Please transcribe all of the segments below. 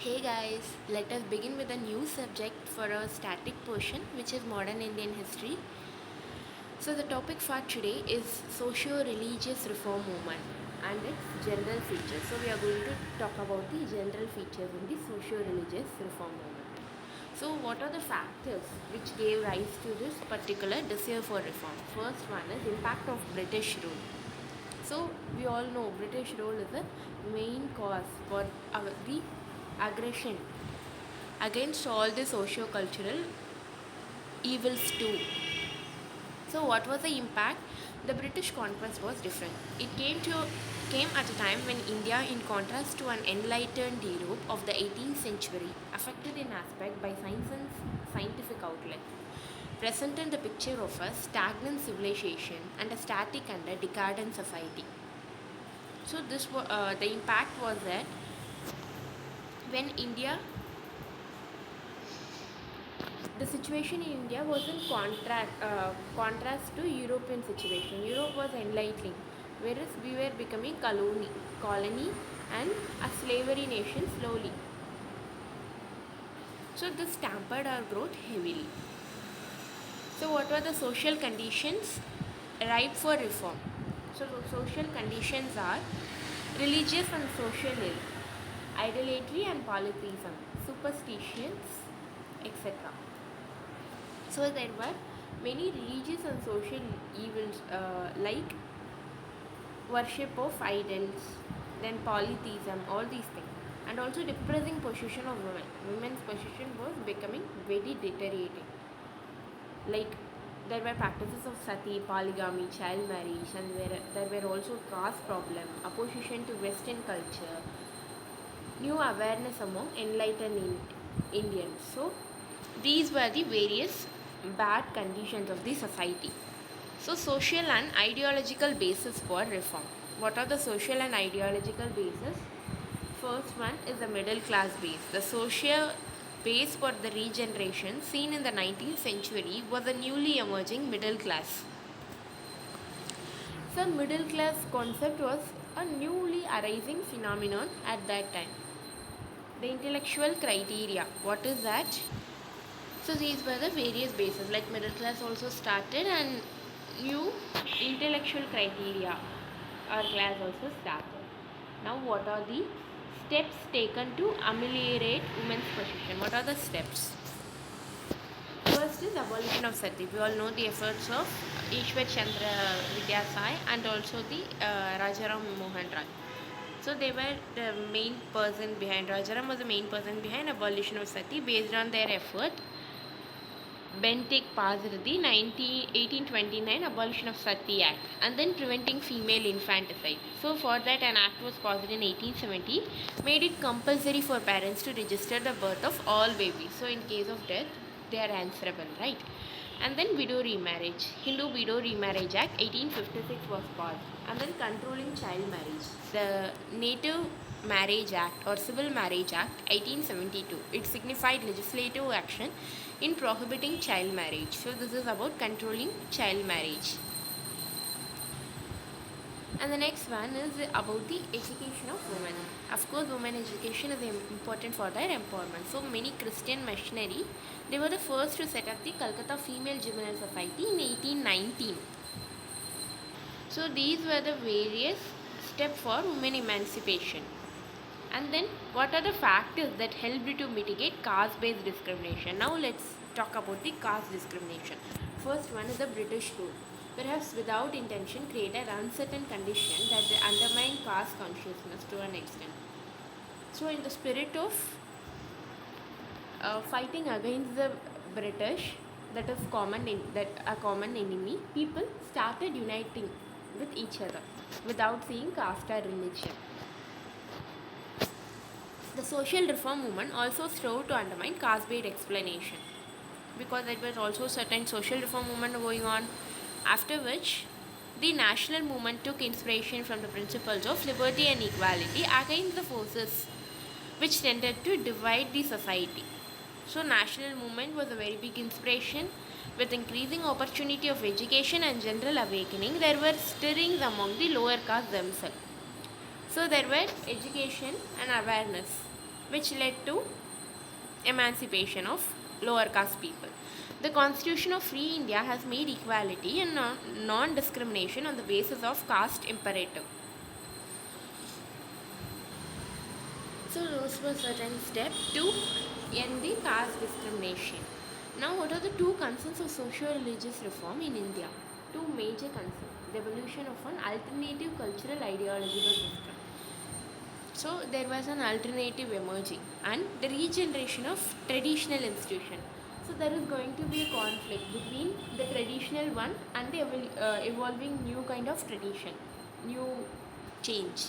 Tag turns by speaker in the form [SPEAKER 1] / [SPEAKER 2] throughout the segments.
[SPEAKER 1] Hey guys, let us begin with a new subject for our static portion, which is modern Indian history. So, the topic for today is socio religious reform movement and its general features. So, we are going to talk about the general features in the socio religious reform movement. So, what are the factors which gave rise to this particular desire for reform? First one is impact of British rule. So we all know British rule is the main cause for the aggression against all the socio-cultural evils too. So what was the impact? The British conquest was different. It came at a time when India, in contrast to an enlightened Europe of the 18th century, affected in aspect by science and scientific outlet, presented the picture of a stagnant civilization and a static and a decadent society. So the impact was that when India, the situation in India was in contrast to European situation. Europe was enlightening, whereas we were becoming colony and a slavery nation slowly. So this hampered our growth heavily. So what were the social conditions ripe for reform? So the social conditions are religious and social ill, idolatry and polytheism, superstitions, etc. So there were many religious and social evils like worship of idols, then polytheism, all these things, and also depressing position of women. Women's position was becoming very deteriorating. Like there were practices of sati, polygamy, child marriage, and there were also caste problem, opposition to Western culture, new awareness among enlightened Indians. So these were the various bad conditions of the society. So social and ideological basis for reform. What are the social and ideological basis? First one is the middle class base. The social base for the regeneration seen in the 19th century was a newly emerging middle class. So middle class concept was a newly arising phenomenon at that time. The intellectual criteria. What is that? So these were the various bases, like middle class also started and new intellectual criteria or class also started. Now what are the steps taken to ameliorate women's position? What are the steps? First is abolition of sati. We all know the efforts of Ishwar Chandra Vidyasai and also the Rajaram Mohan Rai. So they were the main person behind, Rajaram was the main person behind abolition of sati. Based on their effort, Bentinck passed the 1829 Abolition of Sati Act and then preventing female infanticide. So for that an act was passed in 1870, made it compulsory for parents to register the birth of all babies. So in case of death, they are answerable, right? And then widow remarriage. Hindu Widow Remarriage Act 1856 was passed. And then controlling child marriage. The Native Marriage Act or Civil Marriage Act 1872. It signified legislative action in prohibiting child marriage. So this is about controlling child marriage. And the next one is about the education of women. Of course, women education is important for their empowerment. So many Christian missionary, they were the first to set up the Calcutta Female Juvenile Society in 1819. So these were the various steps for women emancipation. And then what are the factors that helped to mitigate caste-based discrimination? Now let's talk about the caste discrimination. First one is the British rule. Perhaps without intention created uncertain condition that they undermine caste consciousness to an extent. So in the spirit of fighting against the British, that is a common enemy, people started uniting with each other without seeing caste or religion. The social reform movement also strove to undermine caste-based explanation because there was also certain social reform movement going on, after which the national movement took inspiration from the principles of liberty and equality against the forces which tended to divide the society. So national movement was a very big inspiration. With increasing opportunity of education and general awakening, there were stirrings among the lower caste themselves. So there were education and awareness. which led to emancipation of lower caste people. The Constitution of Free India has made equality and non-discrimination on the basis of caste imperative. So those were certain steps to end the caste discrimination. Now, what are the two concerns of socio-religious reform in India? Two major concerns: the evolution of an alternative cultural ideological system. So there was an alternative emerging, and the regeneration of traditional institution. So there is going to be a conflict between the traditional one and the evolving new kind of tradition, new change.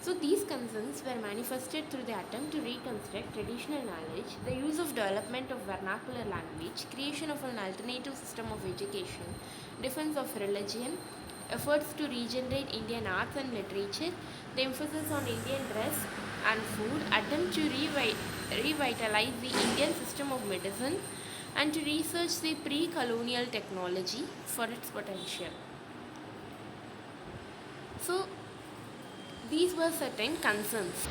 [SPEAKER 1] So these concerns were manifested through the attempt to reconstruct traditional knowledge, the use of development of vernacular language, creation of an alternative system of education, defense of religion, efforts to regenerate Indian arts and literature, the emphasis on Indian dress and food, attempt to revitalize the Indian system of medicine, and to research the pre-colonial technology for its potential. So these were certain concerns.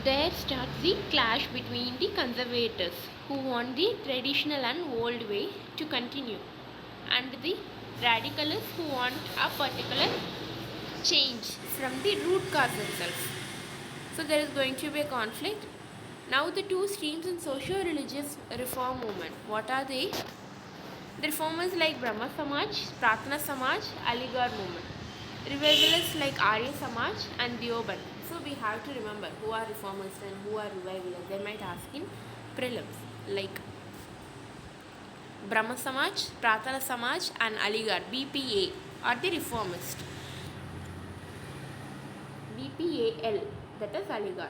[SPEAKER 1] There starts the clash between the conservators who want the traditional and old way to continue, and the radicalists who want a particular change from the root cause itself. So there is going to be a conflict. Now the two streams in socio-religious reform movement. What are they? The reformers like Brahma Samaj, Pratna Samaj, Aligarh movement. Revivalists like Arya Samaj and D1.1. So we have to remember who are reformers and who are revivalists. They might ask in prelims like Brahma Samaj, Pratna Samaj and Aligarh BPA are the reformists. BPAL, that is Aligarh.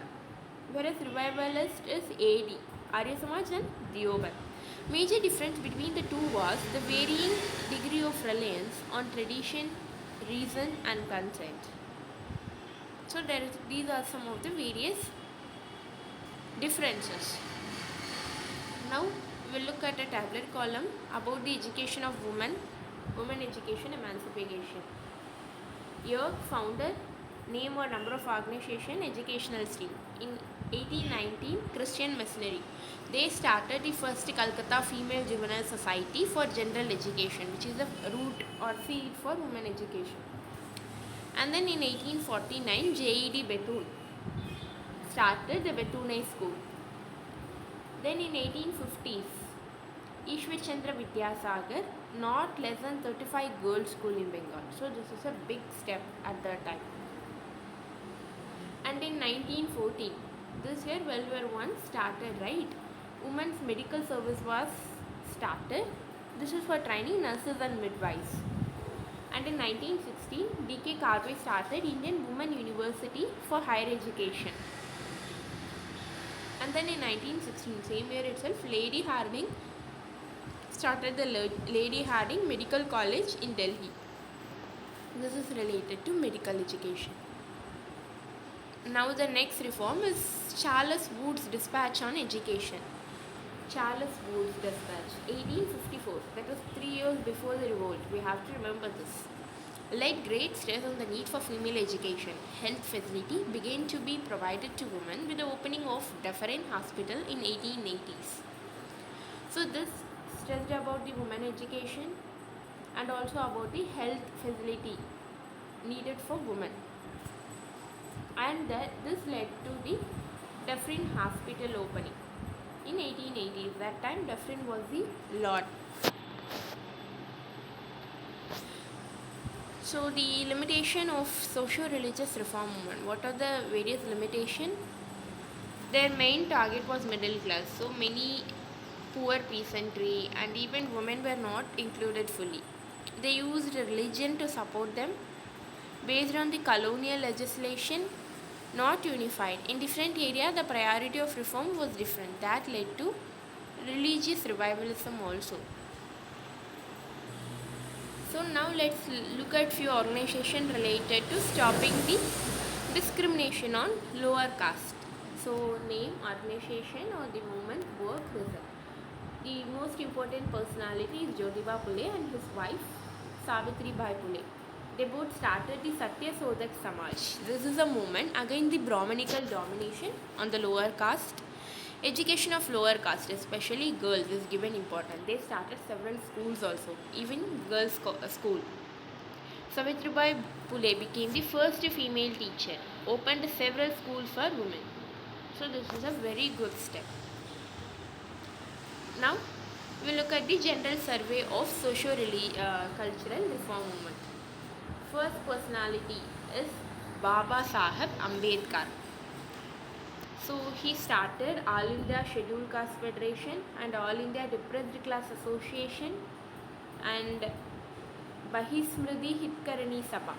[SPEAKER 1] Whereas revivalist is AD, Arya Samaj and D1.1. Major difference between the two was the varying degree of reliance on tradition, reason and consent. So these are some of the various differences. Now we'll look at a tabular column about the education of women education emancipation. Year, founder, name or number of organization, educational stream. In 1819, Christian missionary. They started the first Calcutta Female Juvenile Society for General Education, which is the root or field for women education. And then in 1849, J.E.D. Bethune started the Bethune School. Then in 1850s, Ishwar Chandra Vidyasagar, not less than 35 girls' school in Bengal. So this is a big step at that time. And in 1914, this year World War I started, right? Women's medical service was started. This is for training nurses and midwives. And in 1916, D.K. Karve started Indian Women University for higher education. And then in 1916, same year itself, Lady Hardinge started the Lady Hardinge Medical College in Delhi. This is related to medical education. Now the next reform is Charles Wood's Dispatch on Education. Charles Wood's Dispatch, 1854. That was 3 years before the revolt. We have to remember this. Laid great stress on the need for female education. Health facility began to be provided to women with the opening of Dufferin Hospital in 1880s. So this stressed about the women education and also about the health facility needed for women. And this led to the Dufferin Hospital opening in 1880s. That time Dufferin was the Lord. So the limitation of socio-religious reform movement. What are the various limitations? Their main target was middle class. So many poor peasantry and even women were not included fully. They used religion to support them based on the colonial legislation, not unified. In different areas, the priority of reform was different. That led to religious revivalism also. So now let's look at few organizations related to stopping the discrimination on lower caste. So name, organization or the movement, work, result. The most important personality is Jyotiba Phule and his wife Savitri Bai Phule. They both started the Satya Sodak Samaj. This is a movement against the Brahmanical domination on the lower caste. Education of lower caste, especially girls, is given importance. They started several schools also, even girls' school. Savitribai Phule became the first female teacher, opened several schools for women. So this is a very good step. Now we look at the general survey of socio-cultural reform movement. First personality is Baba Saheb Ambedkar. So he started All India Scheduled Caste Federation and All India Depressed Class Association and Bahismriti Hitkarani Sabha.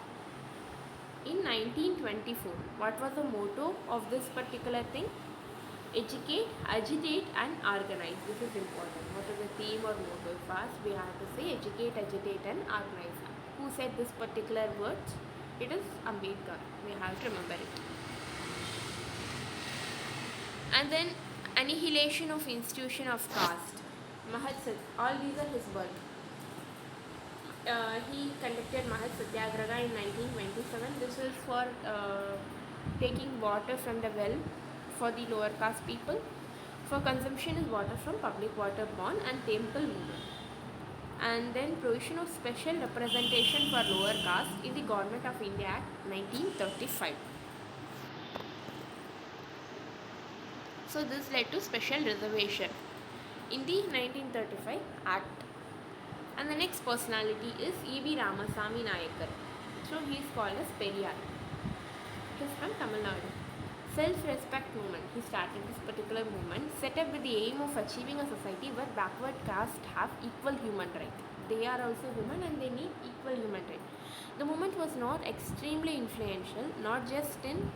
[SPEAKER 1] In 1924, what was the motto of this particular thing? Educate, agitate and organize. This is important. What is the theme or motto? First we have to say educate, agitate and organize. Who said this particular word? It is Ambedkar. We have to remember it. And then annihilation of institution of caste. Mahat all these are his words. He conducted Mahat Satyagraha in 1927. This is for taking water from the well for the lower caste people. For consumption is water from public water pond and temple women. And then provision of special representation for lower caste in the Government of India Act 1935. So this led to special reservation in the 1935 Act. And the next personality is E.V. Ramasamy Nayakar. So he is called as Periyar. He is from Tamil Nadu. Self-respect movement. He started this particular movement set up with the aim of achieving a society where backward caste have equal human rights. They are also human and they need equal human rights. The movement was extremely influential, not just in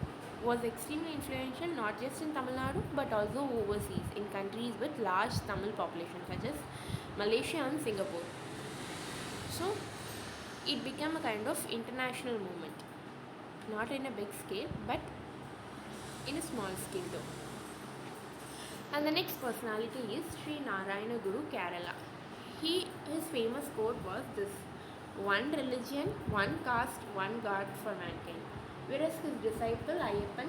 [SPEAKER 1] Tamil Nadu but also overseas in countries with large Tamil population such as Malaysia and Singapore. So it became a kind of international movement, not in a big scale but in a small scale though. And the next personality is Sri Narayana Guru, Kerala. His famous quote was this: one religion, one caste, one God for mankind. Whereas his disciple Ayyappan,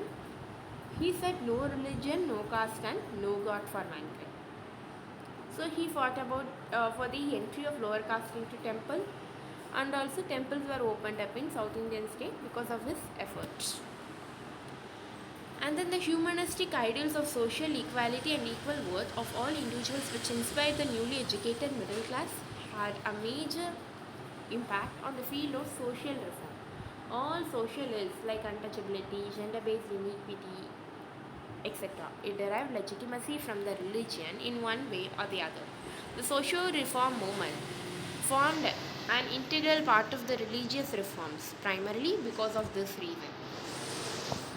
[SPEAKER 1] he said no religion, no caste and no God for mankind. So he fought for the entry of lower caste into temple, and also temples were opened up in South Indian state because of his efforts. And then the humanistic ideals of social equality and equal worth of all individuals, which inspired the newly educated middle class, had a major impact on the field of social reform. All social ills like untouchability, gender-based inequity, etc. It derived legitimacy from the religion in one way or the other. The social reform movement formed an integral part of the religious reforms, primarily because of this reason.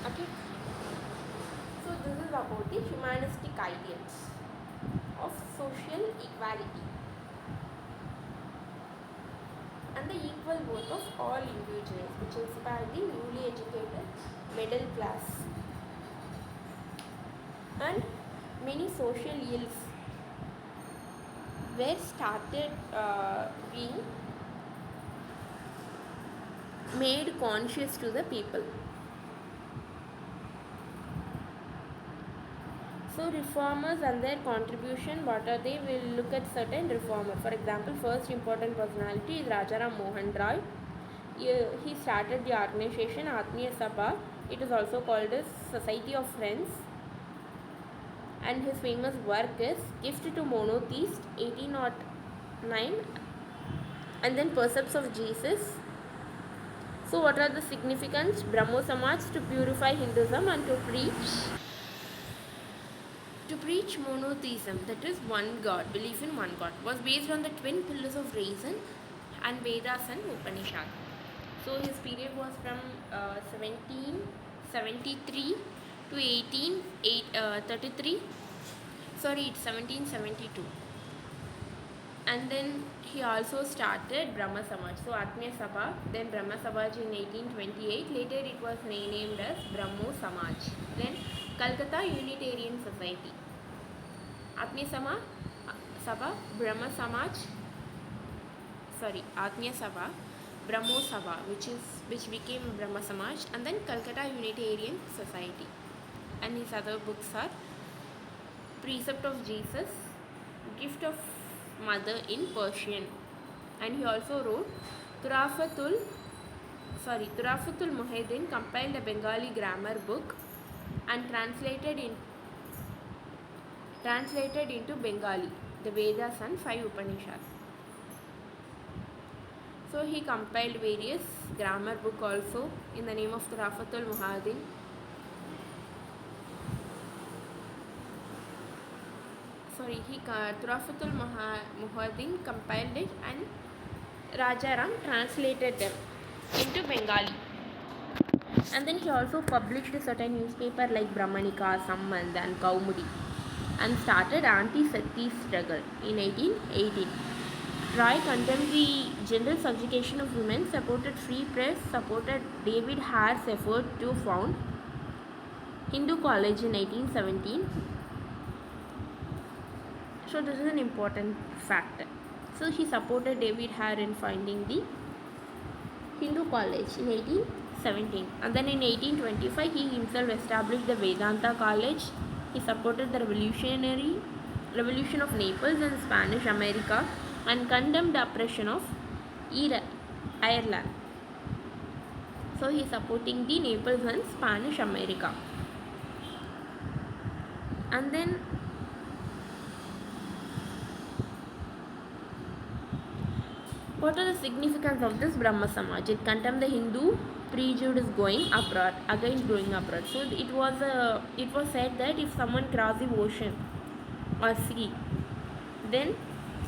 [SPEAKER 1] Okay. So this is about the humanistic ideals of social equality and the equal worth of all individuals, which inspired the newly educated middle class. And many social ills were started being made conscious to the people. So reformers and their contribution, what are they? We'll look at certain reformers. For example, first important personality is Rajaram Mohan Roy. He started the organization Atmiya Sabha. It is also called as Society of Friends. And his famous work is Gift to Monotheist 1809 and then Precepts of Jesus. So what are the significance? Brahmo Samaj to purify Hinduism and to preach monotheism, that is one God, belief in one God, was based on the twin pillars of reason and Vedas and Upanishad. So his period was from 1773 to 1833. Sorry, it's 1772. And then he also started Brahma Samaj. So Atmiya Sabha, then Brahma Samaj in 1828. Later it was renamed as Brahmo Samaj. Then Calcutta Unitarian Society. Atmiya Sabha, Brahma Samaj, Atmiya Sabha, Brahmo Sabha, which became Brahma Samaj, and then Calcutta Unitarian Society. And his other books are Precept of Jesus, Gift of Mother in Persian, and he also wrote Turafatul Muhyiddin compiled a Bengali grammar book and translated into Bengali the Vedas and 5 Upanishads. So he compiled various grammar book also in the name of Turafatul Muhyiddin. Turafatul Muhyiddin compiled it, and Rajaram translated them into Bengali. And then he also published a certain newspaper like Brahmanika, Sambandh and Kaumudi, and started anti-Sati struggle in 1818. Roy condemned the general subjugation of women, supported free press, supported David Hare's effort to found Hindu College in 1817. So this is an important factor. So he supported David Hare in founding the Hindu College in 1817. And then in 1825 he himself established the Vedanta College. He supported the revolution of Naples and Spanish America and condemned the oppression of Ireland. So he is supporting the Naples and Spanish America. And then what are the significance of this Brahma Samaj? It condemned the Hindu prejudice against going abroad. So it was said that if someone crosses the ocean or sea, then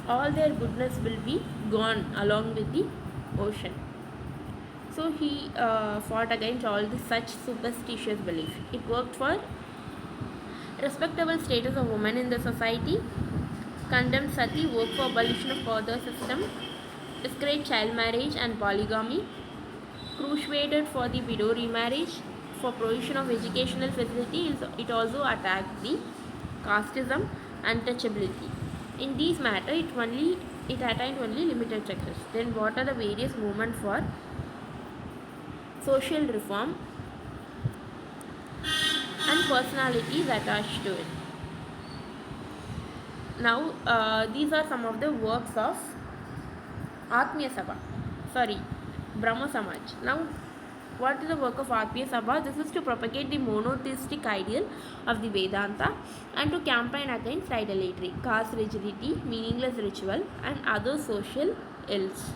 [SPEAKER 1] all their goodness will be gone along with the ocean. So he fought against all such superstitious belief. It worked for respectable status of women in the society, condemned sati, worked for abolition of further system, discouraged child marriage and polygamy, crusaded for the widow remarriage, for provision of educational facilities. It also attacked the casteism, untouchability. In these matters, it attained only limited success. Then what are the various movements for social reform and personalities attached to it? Now, these are some of the works of Brahma Samaj. Now, what is the work of Atmiya Sabha? This is to propagate the monotheistic ideal of the Vedanta and to campaign against idolatry, caste rigidity, meaningless ritual and other social ills.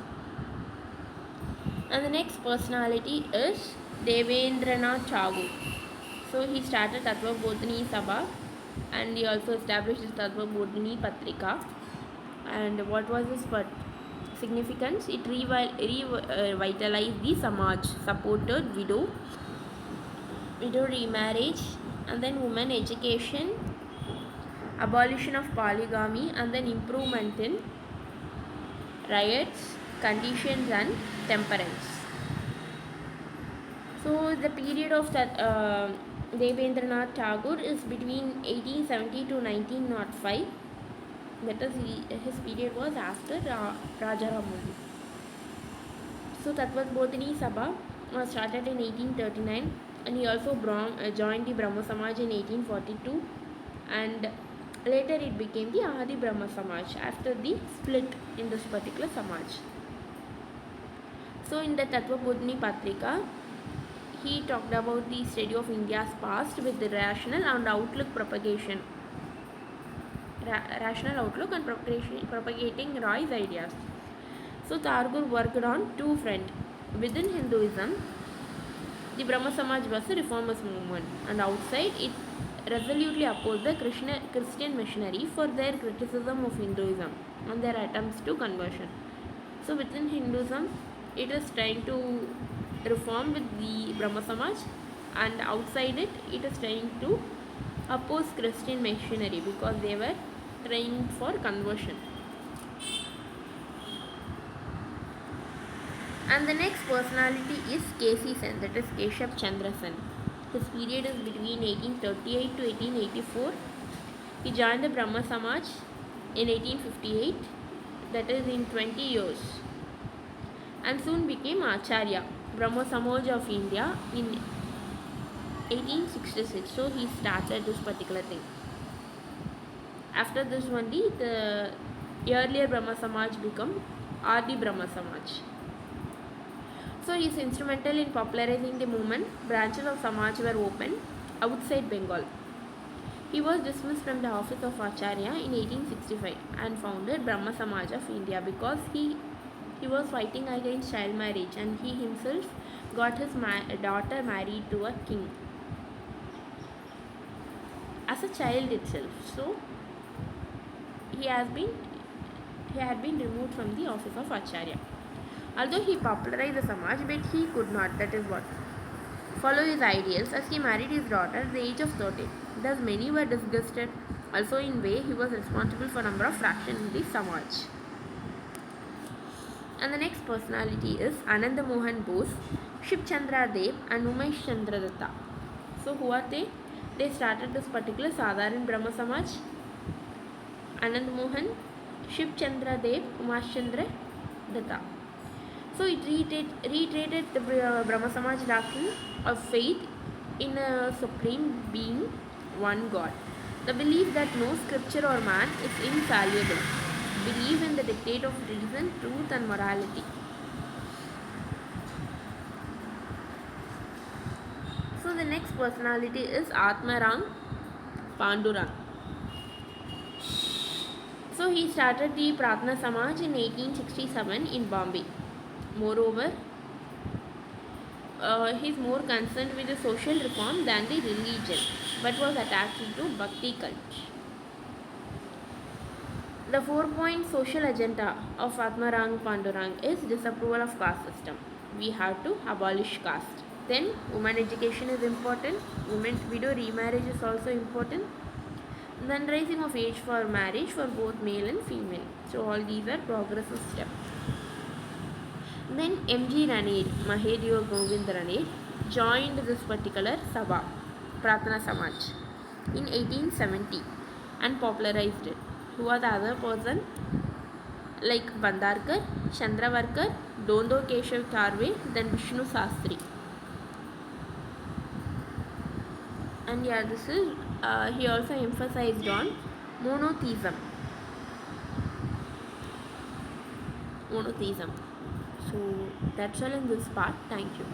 [SPEAKER 1] And the next personality is Devendranath Tagore. So he started Tattva Bodhini Sabha and he also established his Tattva Bodhini Patrika. And what was his significance? It revitalized the Samaj, supported widow remarriage, and then women education, abolition of polygamy, and then improvement in riots, conditions and temperance. So the period of Devendranath Tagore is between 1870 to 1905. That is, his period was after Rajaram. So Tattva Bodhini Sabha was started in 1839 and he also joined the Brahma Samaj in 1842 and later it became the Adi Brahma Samaj after the split in this particular Samaj. So in the Tattva Bodhini Patrika, he talked about the study of India's past with the rational outlook and propagating Roy's ideas. So Tagore worked on two fronts. Within Hinduism, the Brahma Samaj was a reformist movement, and outside it resolutely opposed the Christian missionary for their criticism of Hinduism and their attempts to conversion. So within Hinduism, it is trying to reform with the Brahma Samaj, and outside it is trying to oppose Christian missionary because they were trying for conversion. And the next personality is K.C. Sen, that is Keshav Chandra Sen. His period is between 1838 to 1884. He joined the Brahma Samaj in 1858, that is in 20 years. and soon became Acharya, Brahmo Samaj of India in 1866. So he started this particular thing. After this only the earlier Brahma Samaj become Adi Brahma Samaj. So he is instrumental in popularizing the movement. Branches of Samaj were opened outside Bengal. He was dismissed from the office of Acharya in 1865 and founded Brahma Samaj of India because he was fighting against child marriage, and he himself got his daughter married to a king as a child itself. So he had been removed from the office of Acharya. Although he popularized the Samaj, but he could not, that is what, follow his ideals, as he married his daughter at the age of 13. Thus many were disgusted. Also in way he was responsible for a number of fractions in the Samaj. And the next personality is Ananda Mohan Bose, Shib Chandra Dev and Umesh Chandra Datta. So who are they? They started this particular Sadharan Brahma Samaj. Anand Mohan, Shib Chandra Dev, Umesh Chandra Datta. So it reiterated the Brahma Samaj doctrine of faith in a supreme being, one God. The belief that no scripture or man is infallible. Believe in the dictate of reason, truth and morality. So the next personality is Atmarang Pandurang. So he started the Pratna Samaj in 1867 in Bombay. Moreover, he is more concerned with the social reform than the religion, but was attached to Bhakti cult. The 4-point social agenda of Atmarang Pandurang is disapproval of caste system. We have to abolish caste. Then women education is important. Women widow remarriage is also important. Then raising of age for marriage for both male and female. So all these are progressive steps. Then M.G. Ranade, Mahadeo Govind Ranade, joined this particular Sabha, Pratna Samaj, in 1870 and popularized it. Who are the other person? Like Bandarkar, Chandravarkar, Dondo Keshav Karve, then Vishnu Sastri. And yeah, this is, he also emphasized on monotheism. So that's all in this part. Thank you.